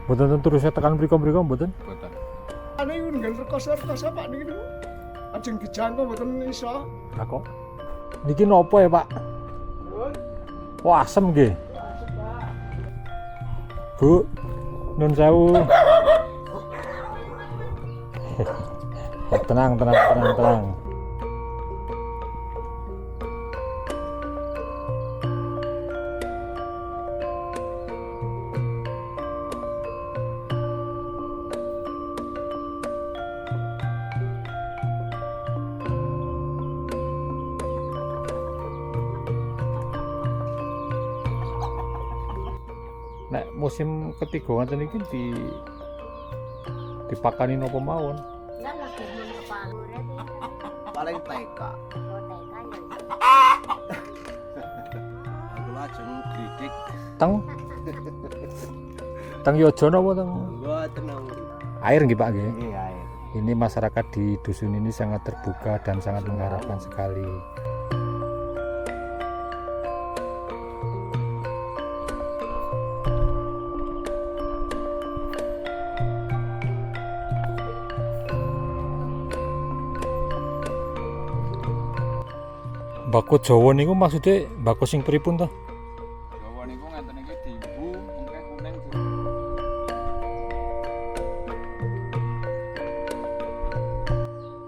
Mboten tentu terus tekan mriko-mriko mboten. Mboten. Ane iku nggen rekoso-rekoso Pak niki niku. Ajeng dijangkau mboten iso. Lah kok niki nopo ya, Pak? Wah, asem nggih. Bu, nun sewu. Tenang. Nek musim ketiga ngoten iki dipakani napa mawon? Lah lagi ngono pangure Paling TK. Aku lajeng didik. Teng Yojo napa teng Mboten. air nggih Pak nggih. Nggih ae. Ini masyarakat di dusun ini sangat terbuka dan sangat mengharapkan sekali. Mbako Jawa niku maksudnya mbako sing pripun to? Jawa niku ngenten iki dibu, mengke kuning.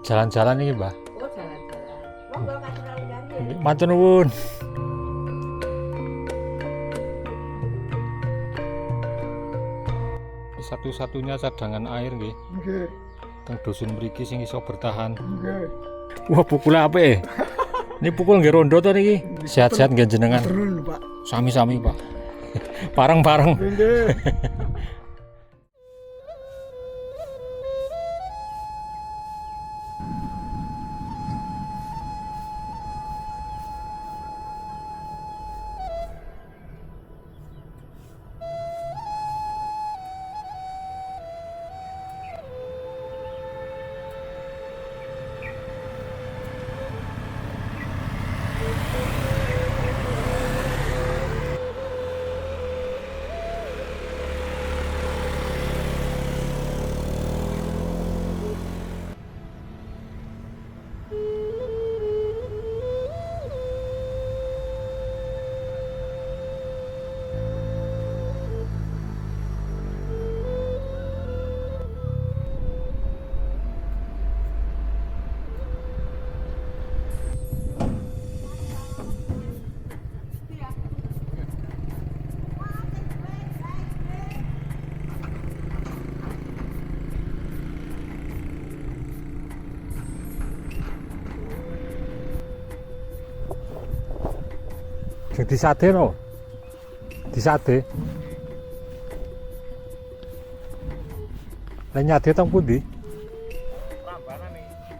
Jalan-jalan iki, Mbah. Oh, jalan-jalan. Monggo katurun gari. Matur nuwun. Satu-satunya cadangan air nggih. Nggih, Teng dusun mriki sing iso bertahan. nggih. Wah, pukul apa ya? Ini pukul nggih rondo to niki. Sehat-sehat nggih jenengan. Turun, Pak. Sami-sami, Pak. Bareng-bareng. Nggih. Sing disade no. Disade. Lah nyade teng pundi? Prambanan iki.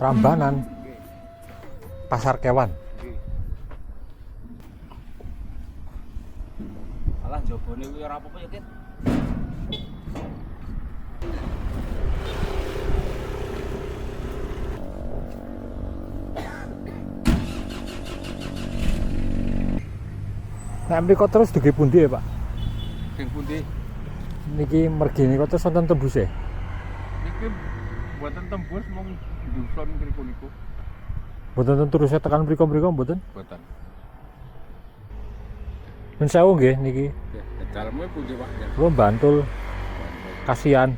Prambanan. Nggih. Pasar Kewan. Nggih. Alah jabone kuwi ora apa-apa ya, Kit. Nek mriko terus dugi pundi ya, Pak? Sing pundi? Niki mergi niku terus wonten tembuse. Niki mboten tembus mung dusun mriku niku. Mboten tentu terus tekan mriko-mriko mboten. Mboten. Men sewu nggih niki. Nggih, daleme pundi, Pak? Ya. Kula Bantul. Kasihan.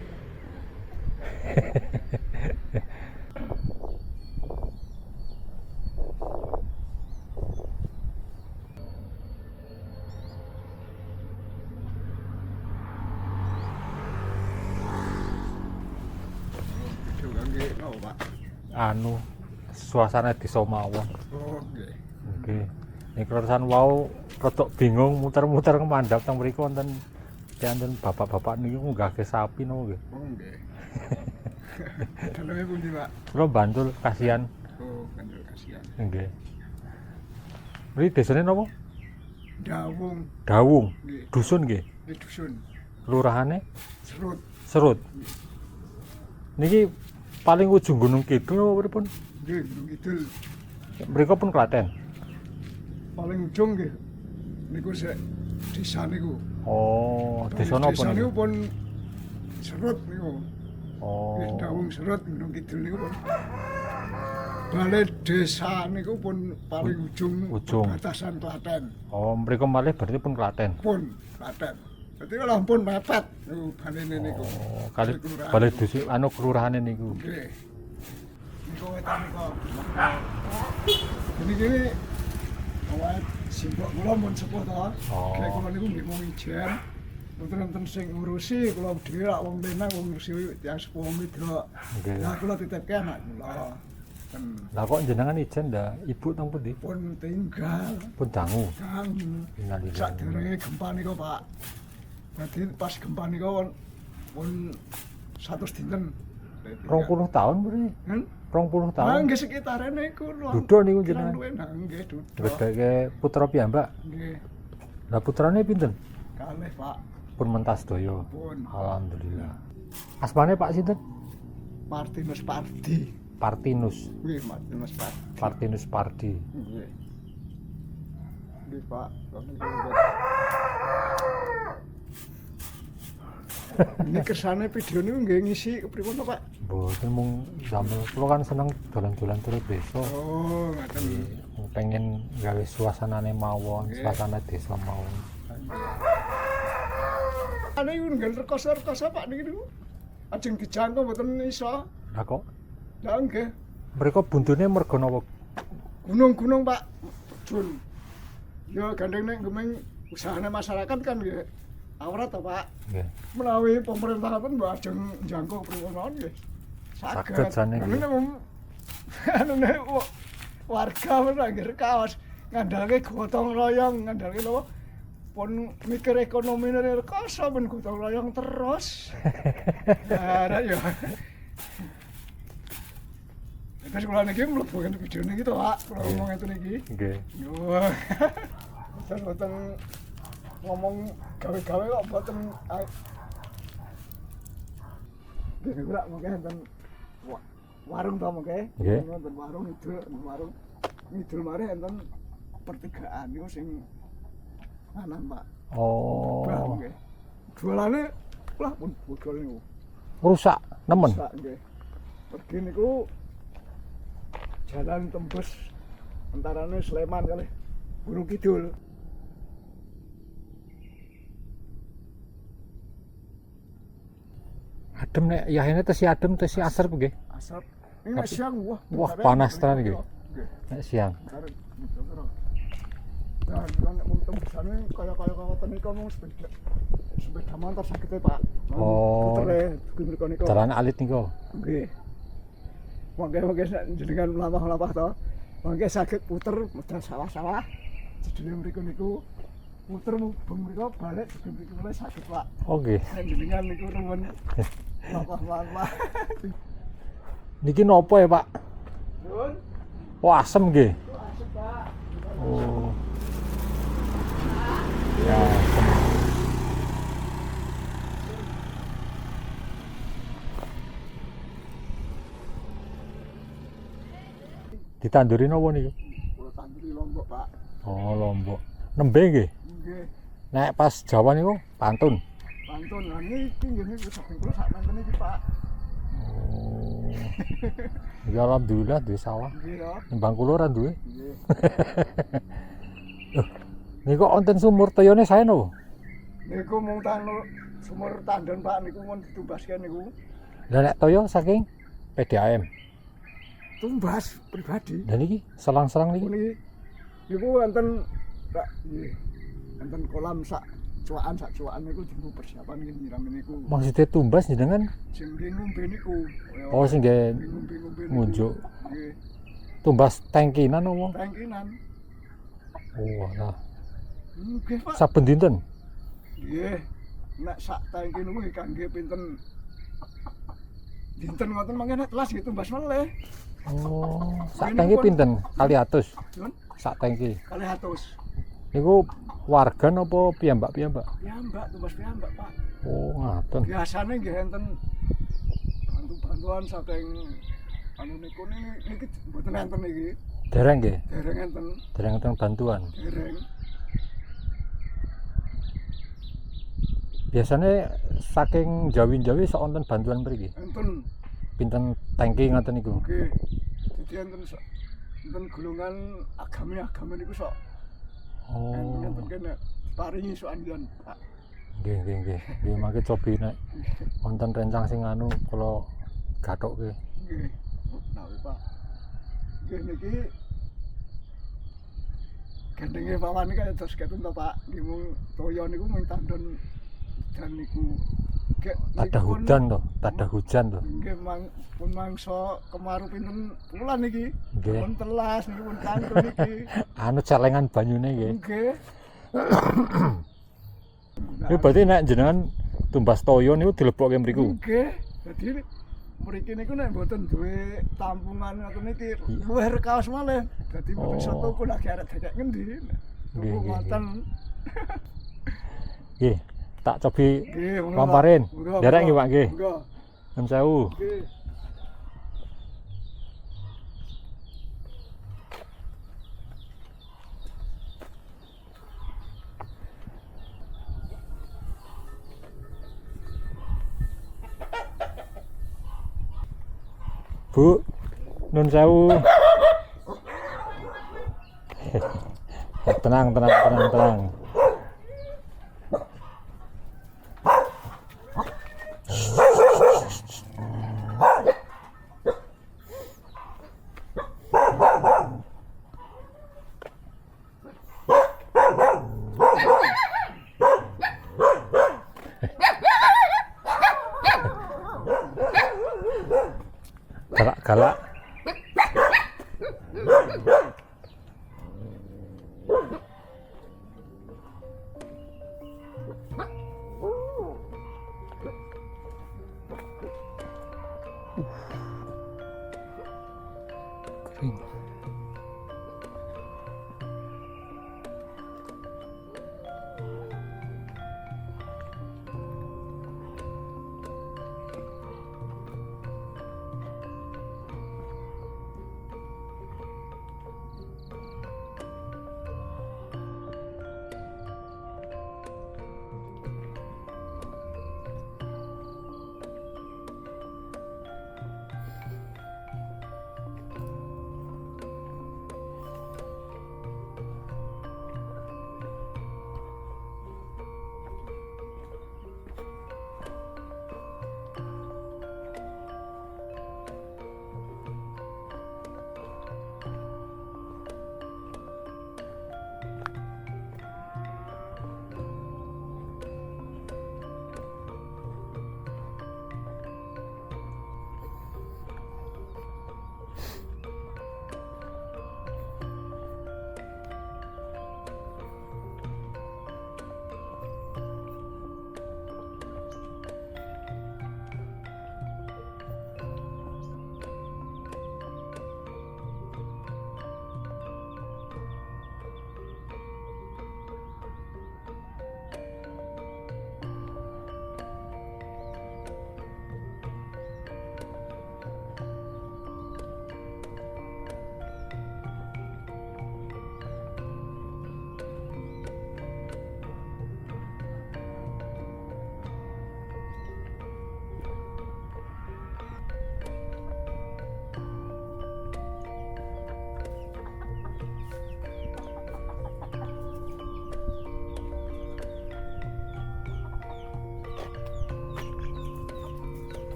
Juga nggih, oh, Pak. Anu suasana desa mawon. Oh, nggih. Nggih. Nek keresan wau rodok bingung muter-muter kemandhap teng mriku wonten wonten bapak-bapak niku ngunggahke sapi napa nggih. Oh, nggih. Daleme pundi, Pak? Kula Bantul kasihan. Oh, kanjeng kasihan. Nggih. Mriki desane napa? Dawung, Dawung. nggih. Dusun nggih. Di dusun. Kelurahane Serut. Serut. Niki paling ujung Gunung Kidul napa pripun? Nggih, Gunung Kidul. Mriku pun Klaten. Paling ujung nggih niku sik desa niku. Oh, desa napa Desa niku niku? pun Serut niku. Nggih, Oh. Dawung Serut Gunung Kidul niku pun. Balai desa niku pun paling ujung, Ujung. batasan Klaten. Oh, mriku malih berarti pun Klaten. Pun Klaten. Berarti kalau pun mepet niku balene niku. Oh, kali Kelurahan balai niku. dusun anu kelurahane niku. Nggih. Niku wetan niku. Gini awak simbok kula mun sepuh to. Oh. Kayak kula niku nggih mung ijen. Mboten sing ngurusi kula dhewe lak wong lanang wong ngurusi tiyang sepuh midro. Nggih. Lah kula titipke anak kula. Lah kok jenengan ijen ndak ibu teng pundi? Pun tinggal Pun dangu. kang Innalillahi. sadurunge gempa niku Pak. Dadi pas gempa niku pun 100 dinten. 20 tahun berarti. Kan? 20 tahun. Nggih sekitare niku lho. Duduk niku jenengan. Nggih duduk. Gedheke putra piyambak. Nggih. Lah putrane pinten? Kalih Pak. Pun mentas daya. Pun Alhamdulillah. Asmane Pak sinten? Martinus Pardi. Partinus. Nggih Martinus Pardi. Partinus Pardi. Nggih. Nggih Pak. Ini kersane video niku nggih ngisi kepripun to, Pak? Mboten mung damel kula kan seneng dolan-dolan turu desa. Oh, ngoten. Pengen gawe suasanane mawon, suasana desa mawon. Ane iku nggal rekoso-rekoso Pak niki niku. Ajeng dijangkau mboten iso. Lah kok Lah nggih. mereka buntune mergo napa? Gunung-gunung Pak. Jun. Ya gandeng nek gemeng usahane masyarakat kan nggih. Awrat to Pak. Nggih. Menawi pemerintah pun mbok ajeng njangkau pripun nggih. Saged jane nggih. Anu nek warga ora nggih kaos ngandalke gotong royong, ngandalke napa? Pun mikir ekonomine rekoso pun gotong royong terus. Nah, ya. Terus kula niki mlebu kan video niki to, Pak. Kula ngomong ngeten iki. Nggih. Wah. Boten ngomong gawe-gawe kok boten Gini ora mungkin enten warung to mungkin. Nggih. Enten warung warung. Ngidul mari enten pertigaan niku sing anan, Pak. Oh. Bah, nggih. Jualane lah pun bodol niku. Rusak nemen. Sak nggih. Pergi niku jalan tembus antarane Sleman kali Gunung Kidul. Adem nek yahene tesi adem tesi asar nggih. Asap. Ini nek siang Wah, panas tenan iki. Nek siang. Dan nek mun tembusane kaya-kaya kawaten niku mung sepeda motor saged Pak. Oh. Putere mriku niku. Jalan alit niku. Nggih. Monggo nek jenengan mlampah-mlampah to. Monggo saged puter medal sawah-sawah. Jedune mriku niku muter mubeng mriku balik jedune mriku mulai saged Pak. Oh nggih. Nek jenengan niku remen mlampah-mlampah. Niki nopo ya, Pak? Nuwun. Oh, asem nggih. Asep Pak. Oh. Ya, asem. Ditanduri napa niku? Kula tanduri Lombok Pak. Oh, Lombok. Nembe nggih. Nggih. Nek pas Jawa niku pantun. Pantun lah niki nggih niku saking kula sak menten iki Pak. Oh. Ya alhamdulillah duwe sawah. Nggih ya. Nimbang kula ora duwe. Nggih. Niku wonten sumur toyone sae napa? Niku mung sumur tandon Pak niku mun ditumbaske niku. Lah nek toyo saking PDAM. Tumbas pribadi. Lah niki selang-selang niki. Niki niku wonten Pak nggih. Wonten kolam sak cuakan niku dienggo persiapan nggih nyiram niku. Maksudnya tumbas jenengan? Sing nggih ngombe niku. Oh, sing nggih ngombe-ngombe niku. ngunjuk. Nggih. Tumbas tangkinan apa? Tangkinan. Oh, nah. Nggih Pak. Saben dinten. Nggih. Nek sak tangki niku nggih kangge pinten dinten ngoten mangke nek telas nggih tumbas meleh. Oh, sak tangki pinten? Kali atus. Nun, Sak tangki. 200. Niku warga napa piyambak-piyambak? Piyambak tumbas piyambak, Pak. Oh, ngaten. Biasane nggih enten bantu-bantuan saking anu niku niki mboten enten iki. Dereng nggih, Dereng enten, dereng enten bantuan. dereng. Biasanya saking Jawi-Jawi sok wonten bantuan mriki. Enten. Pinten tangki ngoten niku. Oke. Dadi enten golongan agama niku sok. Oh. Enten kene paringi sok andian, Pak. Nggih. Nggih mangke cobi nek wonten rencang sing anu kula gathukke. Nggih. Nawi, Pak. Nggih niki gandenge pawan kaya terus keten to, Pak. Nggih mung toya niku mung tandon dan niku Tada hujan toh, tada hujan toh. nggih pun mangsa kemarau pinten wulan niki. Nggih. Pun telas niki pun kantun niki. Anu celengan banyune nggih. Nggih. Ini berarti nek jenengan tumbas toyo niku dilebokke mriku. Nggih. Dadi mriki niku nek mboten duwe tampungan ngoten niki luwih kaos malih. Dadi mboten iso Oh. tuku lagi arek dekek ngendi. Nggih, Tuku nggih, ngoten. Nggih, tak cobi Nggih, monggo, Pak. pamparin. Monggo, Derek nggih, monggo. Pak nggih. Monggo. Nun sewu. Nggih. Bu, nun sewu. Tenang. Galak-galak. Kering.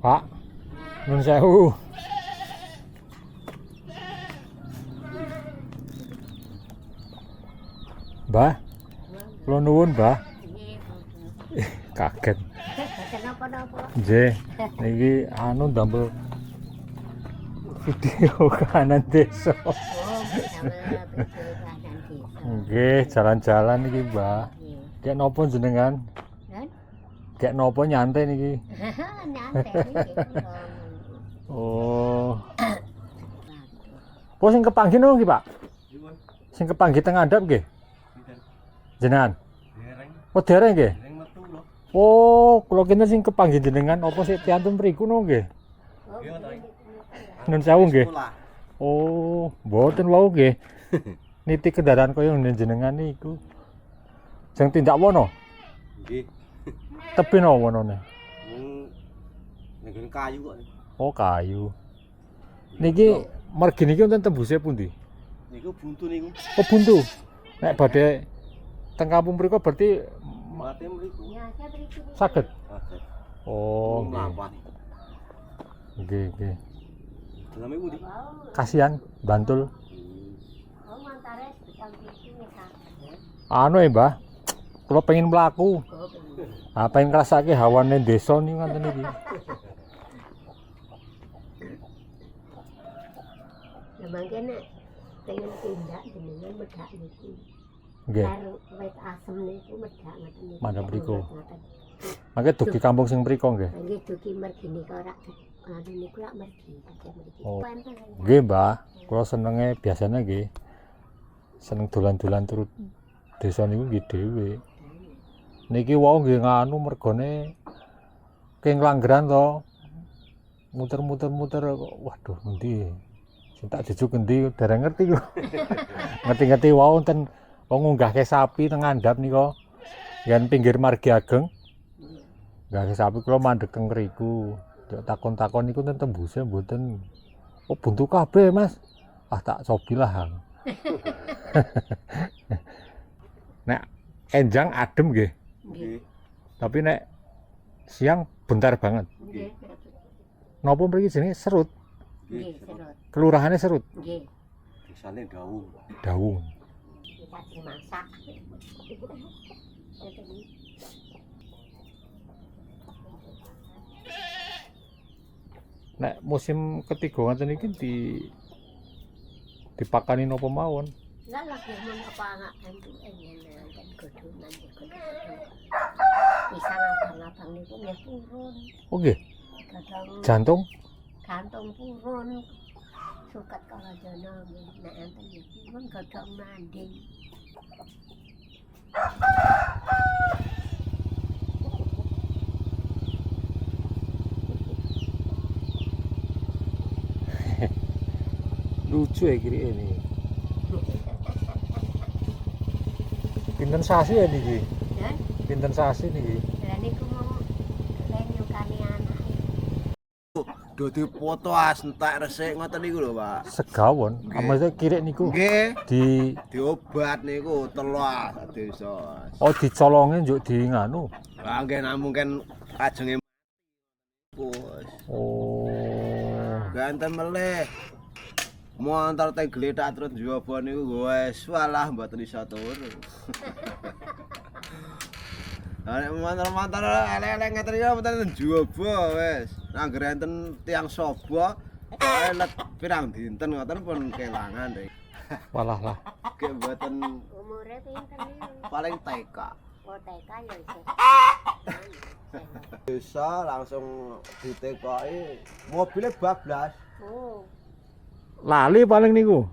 Pak, nun sewu. Mbah, kula nuwun, Mbah. Kaget. Kenapa-napa? Nggih, niki anu ndamel video kahanan desa. Oh, bersama betul kanan desa. Nggih, jalan-jalan iki, Mbah. Kek nopo jenengan? Kan? Kek nopo nyantai niki? Nyantai iki. Oh. Apa sing kepanggih niki, Pak? Iwan, Sing kepanggih teng andhap nggih? pinten? Jenengan. Dereng, Oh, dereng nggih? dereng metu lho. Oh, kula kinten sing kepanggih jenengan apa sik piantun mriku no nggih? Iya ta. Nun sewu nggih. Sekolah. Oh, mboten wau nggih. Niti kendaraan kaya ngene jenengan niku. Sing tindak wono, Nggih. tebih no wonone. Ning kayu kok. Oh, kayu. Niki margi niki wonten tembuse pundi? Niku buntu niku. Oh, buntu. Nek badhe teng kampung mriku berarti Mate mriku. Ya, saya berikut. saged. Saged. Oh, nggih. Mlampah. Nggih, nggih. Daleme pundi? Kasihan Bantul. Oh, mantare sedang itu nih, Kak. Anu ya, Mbah. Kula pengen mlaku. Oh, bener. Ah, pengen ngrasake hawane desa niku ngoten iki. Ya mangke nek pengen tindak jenengan medhak niku. Nggih. Karo wit asem niku medhak ngoten niku. Mandhap mriku. Ngoten. Mangke dugi kampung sing mriko nggih. Nggih dugi mergi niku ora anu niku lak mergi aja mriki. Oh. Penten. Nggih, Mbah. Kula senenge biasanya nggih. Seneng dolan-dolan turut desa niku nggih dhewe. Niki wau nggih nganu mergone keng Langgeran to. Muter-muter waduh endi. Sing tak jujuk endi dereng ngerti kula. Ngerti-ngerti wau wonten wong ngunggahke sapi teng ngandhap nika. Yen pinggir Margi Ageng. Ngunggahke sapi kula mandheg teng mriku. Nek takon-takon niku ten tembuse mboten. Oh, buntu kabeh, Mas. Ah, tak cobilah. Nek enjang adem nggih. Nggih. Tapi nek siang bentar banget. Nggih. Napa mriki jenenge Serut? Nggih, serut. Kelurahane Serut, Nggih. Desane Dawung. Dawung. Kita dimasak. Nek musim ketiga ngoten iki dipakani napa mawon? Lah lagi mun apa anak bantu enyen kan godhonan iku. Pisang abang-abang niku nggih purun. Oh nggih, Kadang jantung. gantung purun. Suket kala jana nggih nek enten nggih purun godhong mandi. Lucu ya kiri ini. Pinten sasi ya niki? Ya, Pinten sasi niki? lah niku mau nyukani anak. Dadi foto entek resik ngoten niku lho, Pak. Segawon, Nggih. maksudnya kiri niku Nggih, di diobat niku telas desa. oh dicolongin njuk di nganu. Lah nggih namung kan kajenge bos. Oh. Ganten melih. Montor teh gletak terus njaba niku wis walah mboten iso turu. Nek montor-montor elek-elek ngeten iki mboten njaba wis. Angger enten tiyang sobo let pirang dinten ngoten pun kelangan deh. Walah lah. Nggih mboten Umure pinten niku? paling TK. Oh, TK ya isih. Bisa langsung ditekoki mobilnya bablas. Oh, Lali paling niku.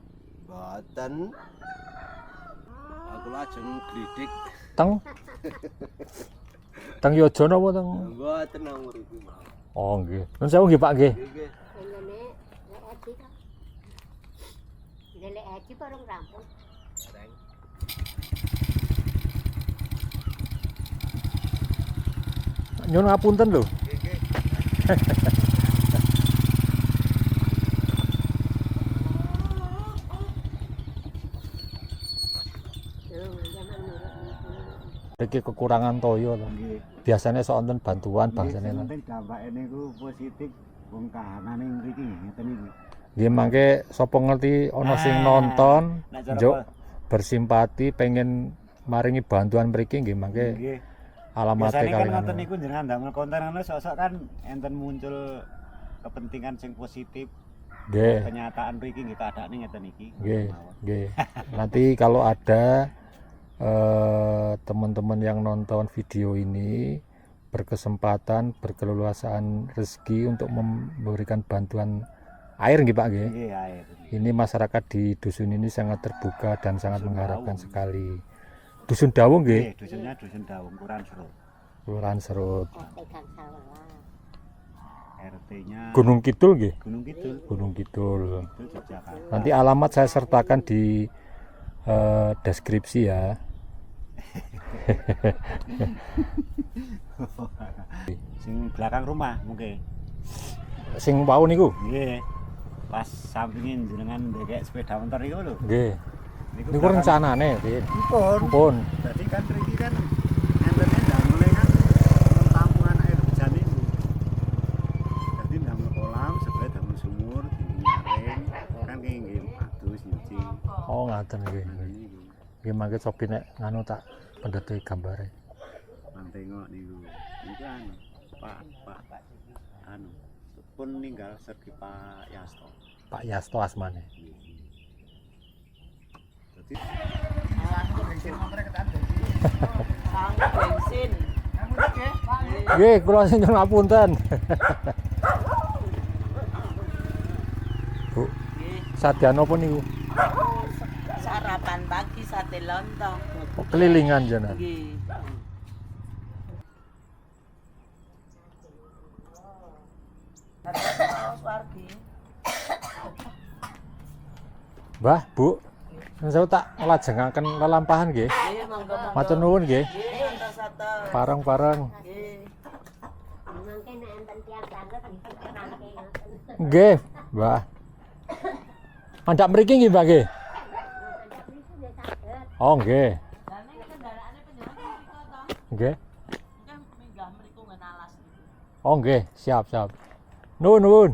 Mboten. Aku lajeng glidik. Teng Teng Yojo napa teng? Mboten nang mriku mau. Oh nggih. Nun sewu nggih Pak nggih. Nggih. ngene lek ati to. Lek ati bareng rampung. Nyun ngapunten lho. Yo, zaman nurut niku. Iki kekurangan toyo to. Nggih. Biasanya sok wonten bantuan Nggih, bangsane sing lho. penting dampake niku positif wong kahanane mriki ngeten iki. Nggih mangke sapa ngerti ana sing nonton Nek cara njuk bersimpati pengen maringi bantuan mriki nggih mangke nggih. alamate Biasane kan kalian. ngoten niku jenengan damel konten ngono sok-sok kan enten muncul kepentingan sing positif. Nggih. Kenyataan mriki nggih keadaane ngeten iki. Nggih, nggih. Nanti kalau ada teman-teman yang nonton video ini berkesempatan berkeleluasaan rezeki untuk memberikan bantuan air nggih Pak nggih. Nggih, air. Ini masyarakat di dusun ini sangat terbuka dan sangat mengharapkan sekali. Dusun Dawung nggih, Nggih, dusunnya dusun Dawung Kuran Serut. Kelurahan Serut. RT Gangsal Welas. RT-nya Gunung Kidul nggih, Gunung Kidul. Gunung Kidul. Itu Yogyakarta. Nanti alamat saya sertakan di deskripsi ya. Sing belakang rumah mungkin. Sing wau niku. Nggih. Pas sampingin jenengan ndekek sepeda motor niku lho. Nggih. Niku Niku belakang- rencanane, Din. Pun. Pun. Jadi kan mriki kan entene damel kan tampungan air hujan itu. Jadi damel kolam sebelah damel sumur tinggi nyaring kan kayak nggih adus nyuci. Oh, ngaten nggih. Nah, niku. Nggih mangke cobi nek nganu tak pendete gambare. Lan tengok niku. Niku anu Pak anu pun ninggal sergi Pak Yasto. Pak Yasto asmane. Jadi bensin. Nggih, kula sing nyuwun ngapunten. Bu, sadyan apa niku? Sarapan pagi sate lontong. Oh, kelilingan jenengan. Nggih. Wargi. Mbah, Bu. Saya tak nglajengaken lelampahan nggih. Nggih, monggo-monggo. Matur nuwun nggih. Nggih, santos-santos. Parang-parang. Nggih. Mangke nek enten tiyang banget diperkenalke ngoten. Nggih, Mbah. Mandak mriki nggih, Mbah nggih. Ada prisu nggih saged. Oh, nggih. Lah nek kendaraane penjenengan mriko to? Nggih. Kan minggah mriku nggon alas niku. Oh, nggih, siap. Nuwun, nuwun.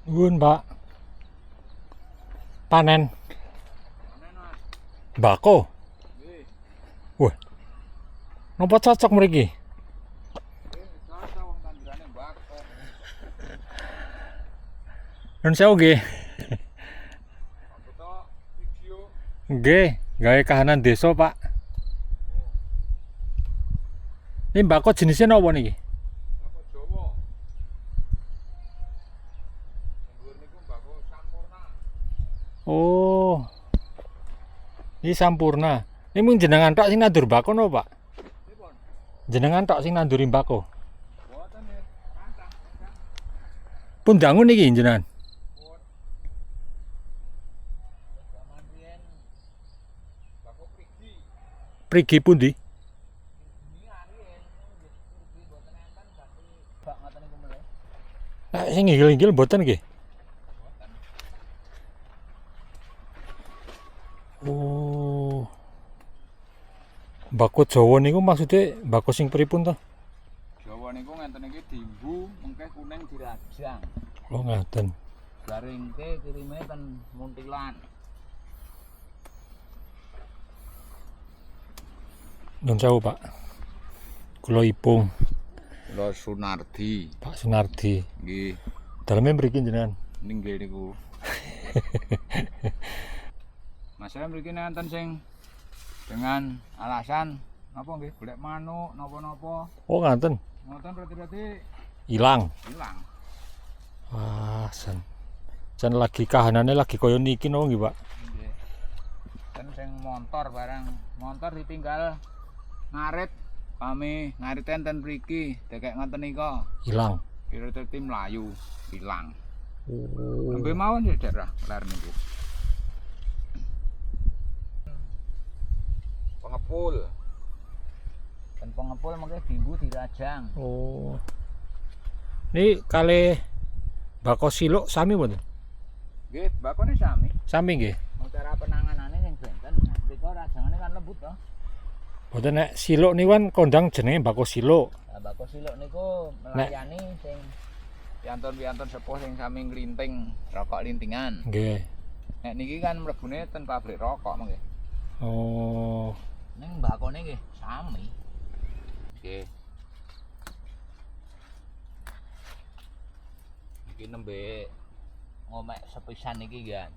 Mbak. Panen bako. Wah. Napa cocok mriki? Nun sewu nggih. Nggih, gawe kahanan desa, Pak. Ini mbako jenisnya napa niki? Oh. Ini sampurna. Ini mung jenengan tok sing nandur mbako napa, Pak? Jenengan tok sing nanduri mbako. Pun dangun niki jenengan. Prigi pundi? Nah, sing inggil-inggil mboten nggih. Oh. Mbako Jawa niku maksudnya mbako sing pripun to? Jawa niku ngenten iki diimbu mengke kuning dirajang. Oh, ngaten. Garingke kirime ten Muntilan. Nun sewu, Pak. Kula Ipung, Kula Sunardi. Pak Sunardi. Nggih, Daleme mriki jenengan. ninggih niku. Masalah mriki nenten sing dengan alasan napa nggih golek manuk napa-napa. Oh, ngaten. Ngoten reti-reti Ilang. ilang. Wah, jan lagi kahanane lagi kaya niki napa nggih, Pak? Nggih. Ten sing montor barang montor ditinggal ngarit kami ngariten ten mriki dekek ngoten nika. Ilang. Reti mlayu ilang. Oh. Nembe mawon ya daerah lar niku. Pengepul. Dan pengepul mengke diimbu dirajang. Oh. Ini kali bako siluk sami mboten? Nggih, bakone sami. Sami nggih. Mau cara penanganane sing benten. Mriko rajangane kan lembut to. Mboten nek siluk niku kan kondang jenenge bako siluk. Lah bako siluk niku melayani sing piantun-piantun sepuh sing sami nglinting rokok lintingan. Nggih. Nek niki kan mlebune ten pabrik rokok mengke. Oh. Ning bakone nggih sami. Nggih. Iki nembe ngomek sepisan iki kan.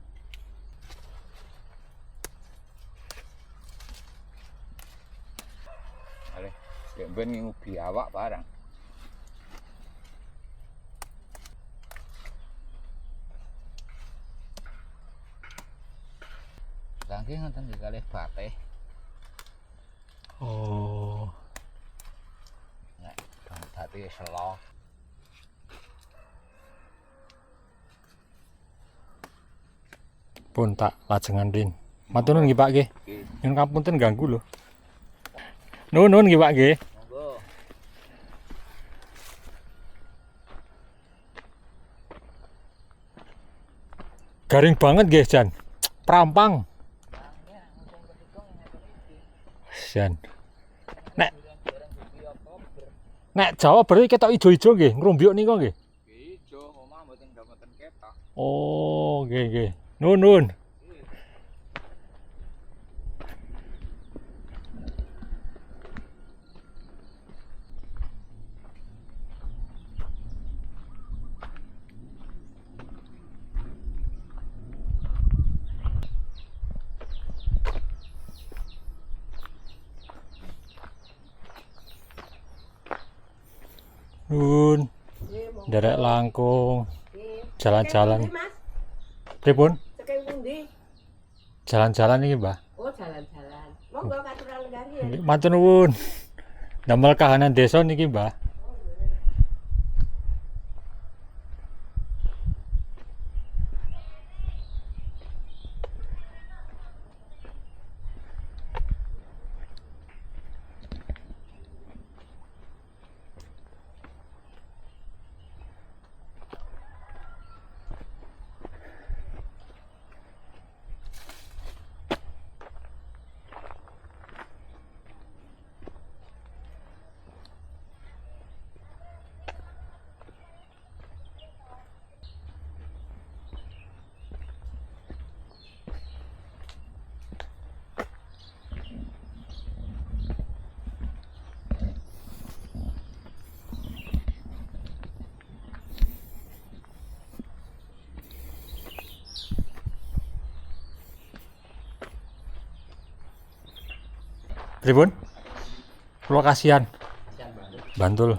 Ale, ben ngubi awak barang. Saking ngoten iki kalih batih. Oh. Nek dong batih selo. Pun tak lajengan rin. Matur nuwun nggih, Pak nggih. Nggih, Nyun kapunten ganggu lho. Nuwun nggih, Pak nggih. monggo. Garing banget nggih, Jan. Prampang. Jan. Nek Jawa berarti ketok ijo-ijo nggih, ngrombyuk nika nggih. Ijo omah mboten mboten ketok. Oh, nggih nggih. Nuwun nuwun. Nuwun. Derek langkung. Jalan-jalan. Pripun? Saking pundi? Jalan-jalan iki, Mbah. Oh, jalan-jalan. Monggo katuran lenggari ya. Nggih, matur nuwun. Damel kahanan desa niki, Mbah. Pripun? Kula kasihan. Bantul.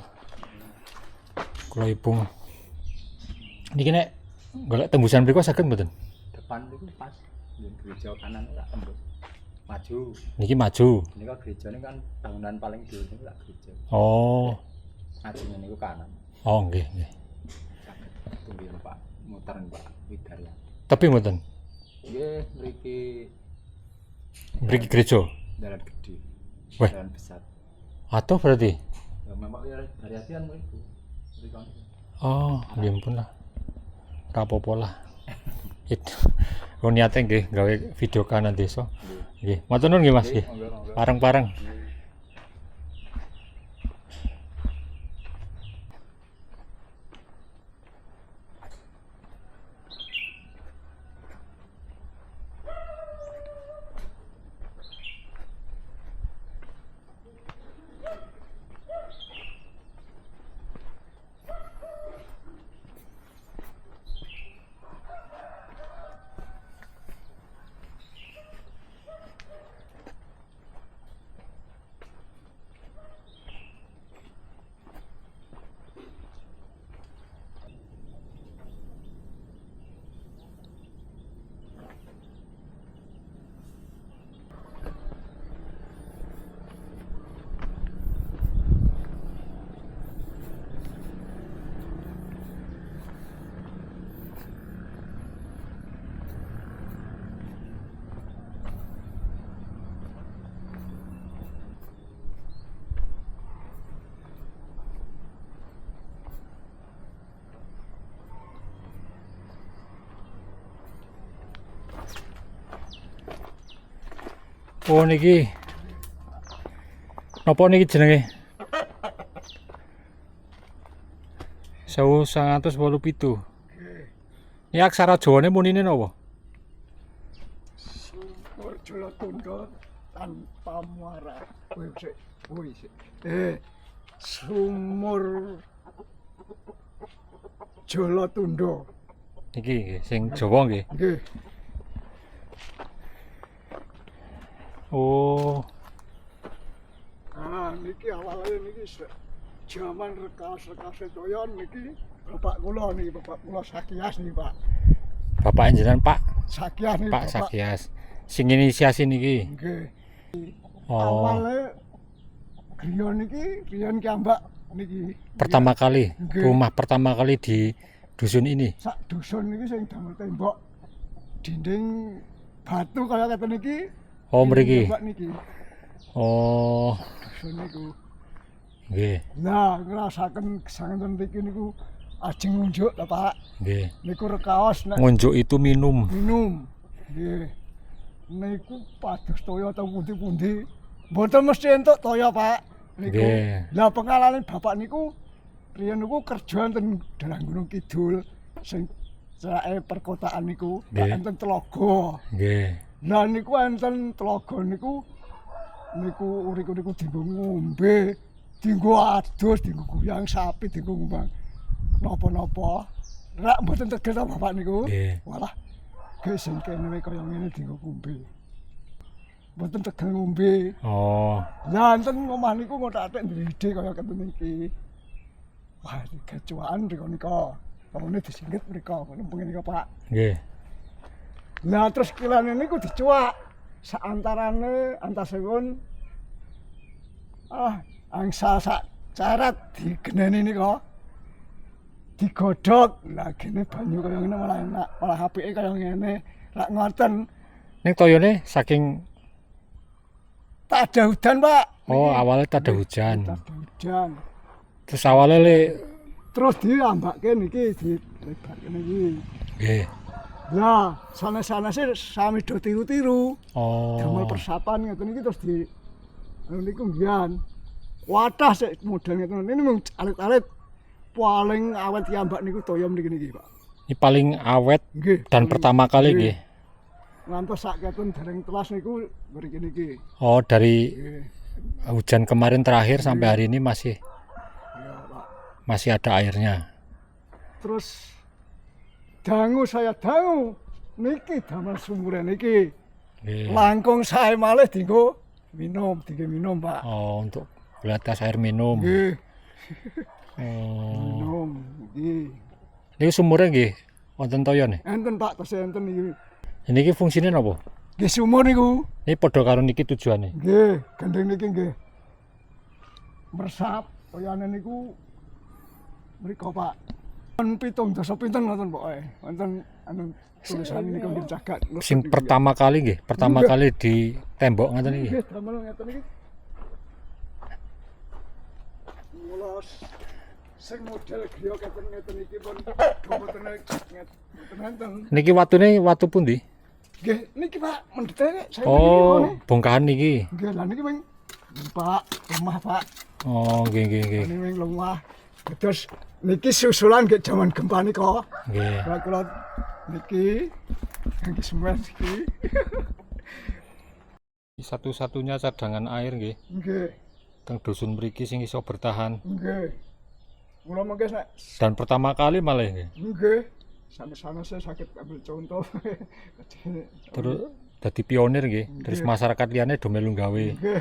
Kula ipung. Niki nek golek tembusan mriku saged mboten? Depan itu pas gereja kanan tak tembus maju. Niki maju. Ini kan gereja ini kan bangunan paling dulu ini tak gereja. Oh. Maju ini kanan. Oh nggih, nggih. Tunggu Pak, muter Pak Widarya. Tapi mboten. Nggih, Mriki gereja. dalan gede. Weh. Dalan besar. Atau berarti? Ya memang dari hatian mriku. Mriku. Oh, nggih pun lah. Ora apa-apa lah. Itu. Oh niate nggih gawe video kanan desa. Nggih. Matur nuwun nggih Mas nggih. Pareng-pareng. Oh niki. Napa niki jenenge? 1987. Ini aksara Jawane munine napa? Sumur Jolotundha tanpa muara. Woi sik. Sumur Jolotundha. Niki nggih sing Jawa nggih. Nggih. Oh, Niki awalnya niki zaman rekas-rekas doyan niki bapak kula Sakias nih Pak. Bapak jenengan Pak Sakias nih Pak Sakias. Sing inisiasi niki. Nggih. Oh, Awalnya griya niki riyen kiambak niki. pertama kali Nggih. rumah pertama kali di dusun ini. Sak dusun niki sing damel tembok dinding batu kaya kata niki. Oh, mriki. Tembok niki. Oh, Dusun niku. nggih, Nah, ngrasaken kesanten niki niku ajeng ngunjuk lho Pak. nggih. Niku rekaos nek Ngunjuk itu minum. minum. Nggih. Niku pados toya teng pundi-pundi. Mboten mesti entuk toya, Pak. Niku. Nggih. Lah pengalaman bapak niku riyen niku kerja enten dalang Gunung Kidul sing cerake perkotaan niku, Nggih. enten telaga. Nggih. Lah niku enten telaga niku uriku niku dienggo ngombe, dienggo adus, dienggo guyang sapi, dienggo ngumbang napa-napa. Rak mboten tegel ta bapak niku. Nggih. Walah, ge sing kene kaya ngene dienggo ngombe. Mboten tegel ngombe. Oh, Lah enten omah niku ngothak-athik ndrede kaya keten iki. Wah, iki kecuaan mriko nika. Pamane disinggit mriko, lempeng nika, Pak. nggih. Lah terus kilane niku dicuak. Saantarane antasipun angsal sak carat digeneni nika. Digodhog. Lah gene banyu kaya ngene malah enak, malah apike kaya ngene. Lak ngoten Ning toyone saking tak ada hujan, Pak. oh awalnya tak ada hujan. Tak ada hujan. Terus awalnya le Terus diambake niki dilebake niki. nggih. Lah, sanes-sanese sami do tiru-tiru. Damel Oh. persapan ngeten iki terus di niku mbiyen. Wadah sik model ngeten ini mung alit-alit paling awet kiambak niku toya mriki Pak. Ini paling awet Nggih. dan paling- pertama kali nggih. Ngantos sak keten dereng telas niku mriki niki. Oh, dari Nggih. hujan kemarin terakhir sampai hari ini masih Iya, Pak. masih ada airnya. Terus dangu saya dangu niki damel sumure niki. Nggih. Langkung sae malih dienggo minum, tiga minum, Pak. Oh, untuk kualitas air minum. Nggih, Oh. minum. Nggih. Ini sumurnya nggih wonten toya nih. Enten Pak, tasih enten iki. Niki fungsinya apa? Nggih sumur niku. Ini padha karo niki tujuannya. Nggih, gendeng niki nggih. Meresap oyane niku mriko, Pak. Pun 7 dasa pinten ngoten pokoke. Wonten anu tulisan niku nggih cagat. Sing pertama kali nggih, pertama kali di tembok ngaten iki. Nggih, damel ngeten iki. Mulos sing model griya ngeten iki pun mboten ngeten. Niki watune watu pundi? Nggih, niki Pak, mendete saya Oh, bongkahan niki. nggih, lah niki wing Pak, rumah Pak. Oh, nggih nggih nggih. Ini wing rumah. Terus niki susulan ke zaman gempa nika. Nggih. Kula niki niki semua niki. Satu-satunya cadangan air nggih Nggih, teng dusun mriki sing iso bertahan. nggih. Mula mengke nek Dan pertama kali malah nggih. nggih sana-sana saya sakit ambil contoh. Terus dadi pionir nggih. Terus masyarakat liyane do melu gawe. Nggih.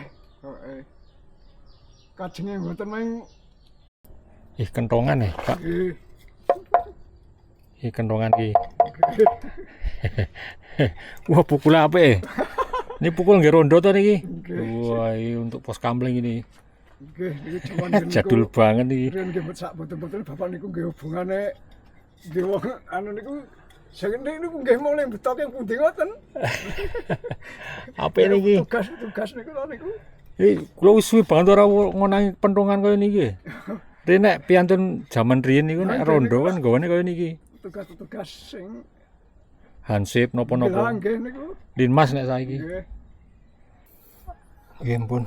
Kajenge mboten meng Ih kentongan ya, Pak. nggih. Ih kentongan iki. Wah, pukul apa ya? Ini pukul nggih rondo to niki. Wah, ini untuk pos kamling ini. Nggih, niku jaman Jadul banget iki. Riyen nggih sak boten-boten bapak niku nggih hubungane nggih wong anu niku sing niku nggih mulai betoke pundi ngoten. Apa niki? Tugas niku lho niku. Kula wis suwe banget ora ngonangi pentongan kaya niki. Rene nek piantun jaman riyen niku nek rondo kan gawane kaya niki. Tugas-tugas sing Hansip napa-napa. nggih niku. Linmas nek saiki. Nggih. Nggih pun.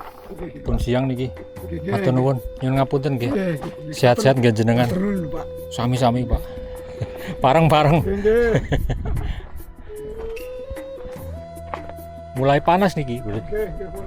Pun siang niki. Nggih. Matur nuwun, nyuwun ngapunten nggih. Nggih. Sehat-sehat nggih jenengan. Terus, Pak. Sami-sami, Pak. Bareng-bareng. Nggih. Mulai panas niki. Nggih, nggih pun.